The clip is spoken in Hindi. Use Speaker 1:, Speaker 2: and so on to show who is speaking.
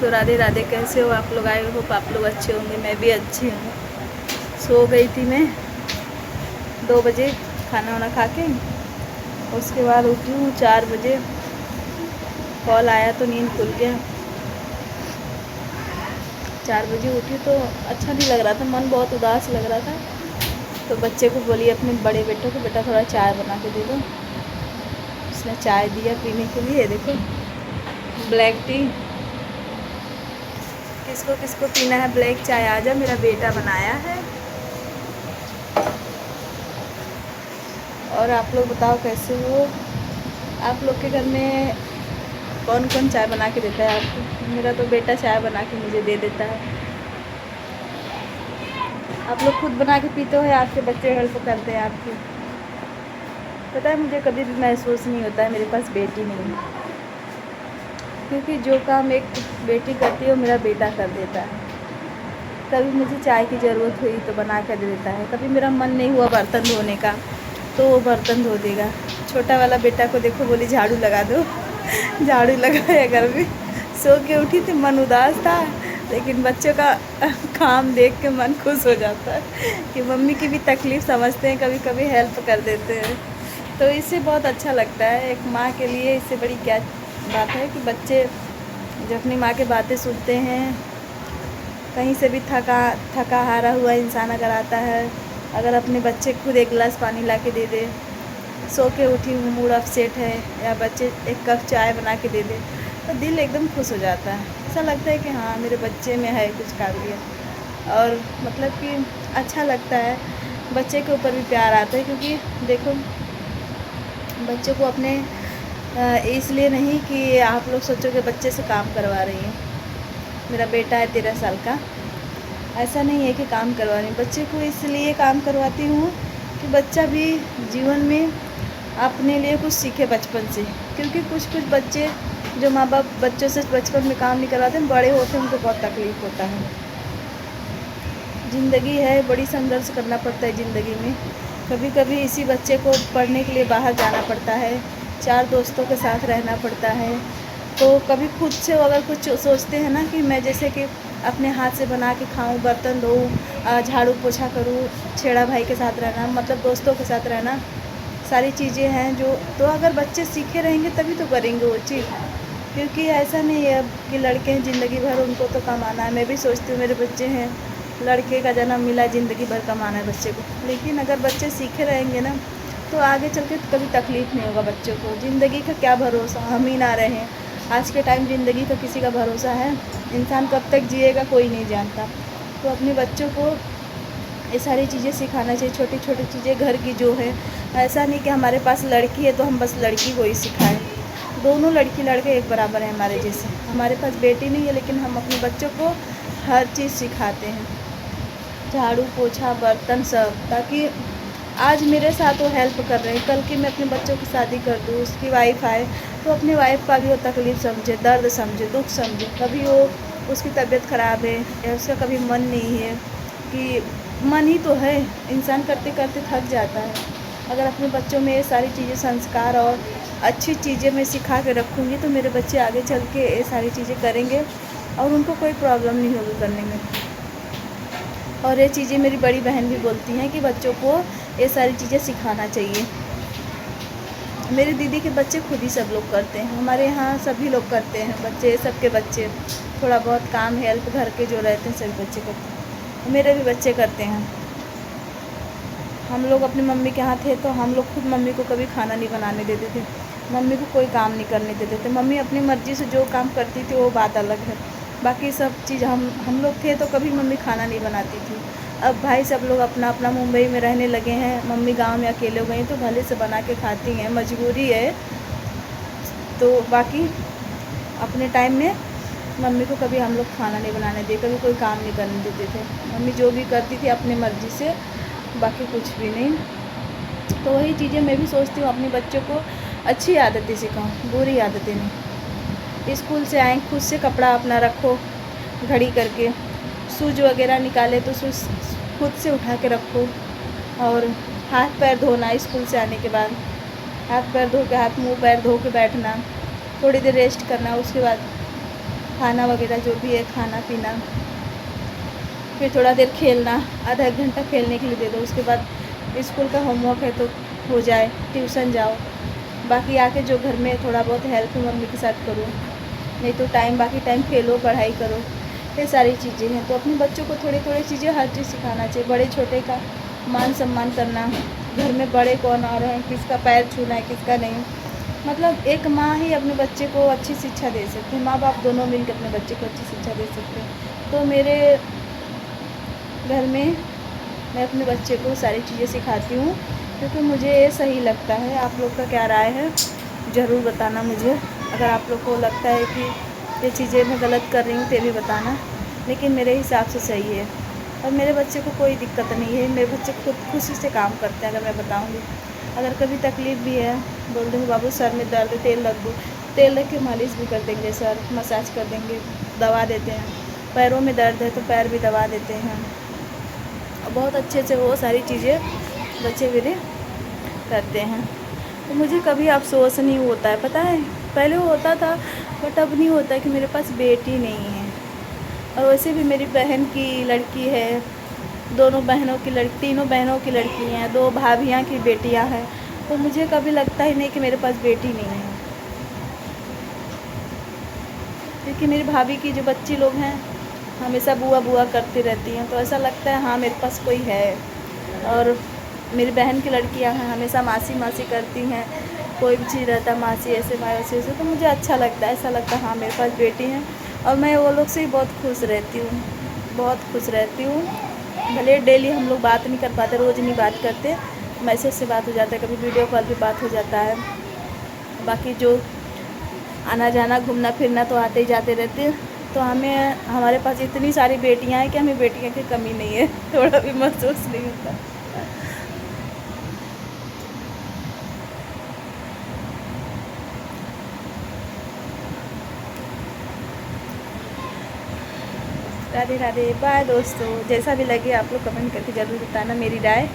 Speaker 1: तो राधे राधे। कैसे हो आप लोग? आई होप आप लोग अच्छे होंगे। मैं भी अच्छी हूँ। सो गई थी मैं 2 बजे खाना वाना खा के। उसके बाद उठी हूँ 4 बजे। कॉल आया तो नींद खुल गया। 4 बजे उठी तो अच्छा नहीं लग रहा था, मन बहुत उदास लग रहा था। तो बच्चे को बोली अपने बड़े बेटे को, बेटा थोड़ा चाय बना के दे दो। उसने चाय दिया पीने के लिए। देखो ब्लैक टी। किसको किसको पीना है ब्लैक चाय? आजा, मेरा बेटा बनाया है। और आप लोग बताओ कैसे हो? आप लोग के घर में कौन कौन चाय बना के देता है आपको? मेरा तो बेटा चाय बना के मुझे दे देता है। आप लोग खुद बना के पीते हो या आपके बच्चे हेल्प करते हैं आपकी? पता है, मुझे कभी भी महसूस नहीं होता है मेरे पास बेटी नहीं है, क्योंकि जो काम एक बेटी करती है वो मेरा बेटा कर देता है। कभी मुझे चाय की ज़रूरत हुई तो बना कर दे देता है। कभी मेरा मन नहीं हुआ बर्तन धोने का तो वो बर्तन धो देगा। छोटा वाला बेटा को देखो, बोली झाड़ू लगा दो। झाड़ू लगाया घर में। सो के उठी थी, मन उदास था, लेकिन बच्चों का काम देख के मन खुश हो जाता है कि मम्मी की भी तकलीफ़ समझते हैं, कभी कभी हेल्प कर देते हैं। तो इससे बहुत अच्छा लगता है। एक माँ के लिए इससे बड़ी क्या बात है कि बच्चे जब अपनी माँ की बातें सुनते हैं। कहीं से भी थका हारा हुआ इंसान अगर आता है, अगर अपने बच्चे खुद एक गिलास पानी ला के दे दे, सो के उठी हूँ मूड अपसेट है, या बच्चे एक कप चाय बना के दे दे, तो दिल एकदम खुश हो जाता है। ऐसा लगता है कि हाँ, मेरे बच्चे में है कुछ काबिलियत। और मतलब कि अच्छा लगता है। बच्चे के ऊपर भी प्यार आता है, क्योंकि देखो बच्चे को अपने इसलिए नहीं कि आप लोग सोचो कि बच्चे से काम करवा रही हैं। मेरा बेटा है 13 साल का। ऐसा नहीं है कि काम करवा रही हूँ, बच्चे को इसलिए काम करवाती हूँ कि बच्चा भी जीवन में अपने लिए कुछ सीखे बचपन से। क्योंकि कुछ कुछ बच्चे जो माँ बाप बच्चों से बचपन में काम नहीं करवाते, बड़े होते हैं उनको बहुत तकलीफ़ होता है। ज़िंदगी है, बड़ी संघर्ष करना पड़ता है ज़िंदगी में। कभी कभी इसी बच्चे को पढ़ने के लिए बाहर जाना पड़ता है, 4 दोस्तों के साथ रहना पड़ता है। तो कभी खुद से अगर कुछ सोचते हैं ना कि मैं जैसे कि अपने हाथ से बना के खाऊं, बर्तन धोऊं, झाड़ू पोछा करूं, छेड़ा भाई के साथ रहना, मतलब दोस्तों के साथ रहना, सारी चीज़ें हैं जो, तो अगर बच्चे सीखे रहेंगे तभी तो करेंगे वो चीज़। क्योंकि ऐसा नहीं है अब कि लड़के हैं ज़िंदगी भर उनको तो कमाना है। मैं भी सोचती हूँ मेरे बच्चे हैं, लड़के का जन्म मिला, ज़िंदगी भर कमाना है बच्चे को। लेकिन अगर बच्चे सीखे रहेंगे ना तो आगे चल के कभी तकलीफ़ नहीं होगा बच्चों को। ज़िंदगी का क्या भरोसा, हम ही ना रहें। आज के टाइम ज़िंदगी का किसी का भरोसा है? इंसान कब तक जिएगा कोई नहीं जानता। तो अपने बच्चों को ये सारी चीज़ें सिखाना चाहिए, छोटी छोटी चीज़ें घर की जो है। ऐसा नहीं कि हमारे पास लड़की है तो हम बस लड़की को ही सिखाएं। दोनों लड़की लड़के एक बराबर हैं हमारे जैसे। हमारे पास बेटी नहीं है, लेकिन हम अपने बच्चों को हर चीज़ सिखाते हैं, झाड़ू पोछा बर्तन सब, ताकि आज मेरे साथ वो हेल्प कर रहे हैं, कल की मैं अपने बच्चों की शादी कर दूँ, उसकी वाइफ आए तो अपनी वाइफ का भी वो तकलीफ़ समझे, दर्द समझे, दुख समझे। कभी वो उसकी तबीयत ख़राब है या उसका कभी मन नहीं है, कि मन ही तो है, इंसान करते करते थक जाता है। अगर अपने बच्चों में ये सारी चीज़ें संस्कार और अच्छी चीज़ें मैं सिखा के रखूँगी तो मेरे बच्चे आगे चल के ये सारी चीज़ें करेंगे और उनको कोई प्रॉब्लम नहीं होगी करने में। और ये चीज़ें मेरी बड़ी बहन भी बोलती हैं कि बच्चों को ये सारी चीज़ें सिखाना चाहिए। मेरी दीदी के बच्चे खुद ही सब लोग करते हैं, हमारे यहाँ सभी लोग करते हैं, बच्चे सबके बच्चे थोड़ा बहुत काम हेल्प घर के जो रहते हैं सभी बच्चे करते हैं। मेरे भी बच्चे करते हैं। हम लोग अपनी मम्मी के यहाँ थे तो हम लोग खुद मम्मी को कभी खाना नहीं बनाने देते थे, मम्मी को कोई काम नहीं करने देते थे। मम्मी अपनी मर्ज़ी से जो काम करती थी वो बात अलग है, बाकी सब चीज़ हम लोग थे तो कभी मम्मी खाना नहीं बनाती थी। अब भाई सब लोग अपना अपना मुंबई में रहने लगे हैं, मम्मी गांव में अकेले हो गई तो भले से बना के खाती हैं, मजबूरी है। तो बाकी अपने टाइम में मम्मी को कभी हम लोग खाना नहीं बनाने दिए, कभी कोई काम नहीं करने देते थे। मम्मी जो भी करती थी अपनी मर्ज़ी से, बाकी कुछ भी नहीं। तो वही चीज़ें मैं भी सोचती हूँ अपने बच्चों को अच्छी आदतें सिखाऊँ, बुरी आदतें नहीं। स्कूल से आए खुद से कपड़ा अपना रखो घड़ी करके, शूज वगैरह निकाले तो शूज खुद से उठा के रखो। और हाथ पैर धोना स्कूल से आने के बाद, हाथ पैर धो के, हाथ मुँह पैर धो के बैठना, थोड़ी देर रेस्ट करना, उसके बाद खाना वगैरह जो भी है खाना पीना, फिर थोड़ा देर खेलना, आधा एक घंटा खेलने के लिए दे दो, उसके बाद स्कूल का होमवर्क है तो हो जाए, ट्यूशन जाओ, बाकी आके जो घर में थोड़ा बहुत हेल्प मम्मी के साथ करो, नहीं तो बाकी टाइम खेलो पढ़ाई करो, ये सारी चीज़ें हैं। तो अपने बच्चों को थोड़ी थोड़ी चीज़ें हर चीज़ सिखाना चाहिए, बड़े छोटे का मान सम्मान करना, घर में बड़े कौन आ रहे हैं, किसका पैर छूना है किसका नहीं, मतलब एक माँ ही अपने बच्चे को अच्छी शिक्षा दे सकती है, माँ बाप दोनों मिलकर अपने बच्चे को अच्छी शिक्षा दे सकते हैं। तो मेरे घर में मैं अपने बच्चे को सारी चीज़ें सिखाती हूँ, क्योंकि मुझे ये सही लगता है। आप लोग का क्या राय है ज़रूर बताना मुझे, अगर आप लोग को लगता है कि ये चीज़ें मैं गलत कर रही हूँ तो भी बताना, लेकिन मेरे हिसाब से सही है। और मेरे बच्चे को कोई दिक्कत नहीं है, मेरे बच्चे खुद खुशी से काम करते हैं। अगर मैं बताऊँगी, अगर कभी तकलीफ़ भी है बोल देंगे बाबू सर में दर्द है तेल रख दो, तेल रख के मालिश भी कर देंगे सर, मसाज कर देंगे, दवा देते हैं, पैरों में दर्द है तो पैर भी दबा देते हैं, और बहुत अच्छे से वो सारी चीज़ें बच्चे मेरे करते हैं। तो मुझे कभी अफसोस नहीं होता है, पता है पहले होता था बट अब नहीं होता कि मेरे पास बेटी नहीं है। और वैसे भी मेरी बहन की लड़की है, दोनों बहनों की लड़की, तीनों बहनों की लड़की हैं, 2 भाभियाँ की बेटियां हैं, तो मुझे कभी लगता ही नहीं कि मेरे पास बेटी नहीं है। क्योंकि मेरी भाभी की जो बच्ची लोग हैं हमेशा बुआ बुआ करती रहती हैं, तो ऐसा लगता है हाँ मेरे पास कोई है। और मेरी बहन की लड़कियां हैं हमेशा मासी मासी करती हैं, कोई भी चीज़ रहता है मासी ऐसे माँ वैसे ऐसे, तो मुझे अच्छा लगता है, ऐसा लगता है हाँ मेरे पास बेटी है। और मैं वो लोग से ही बहुत खुश रहती हूँ, बहुत खुश रहती हूँ। भले डेली हम लोग बात नहीं कर पाते, रोज़ नहीं बात करते, मैसेज से बात हो जाता है, कभी वीडियो कॉल पे बात हो जाता है, बाकी जो आना जाना घूमना फिरना तो आते ही जाते रहते हैं। तो हमारे पास इतनी सारी बेटियां हैं कि हमें बेटियों की कमी नहीं है, थोड़ा भी महसूस नहीं होता। राधे राधे, बाय दोस्तों। जैसा भी लगे आप लोग कमेंट करके ज़रूर बताना मेरी राय।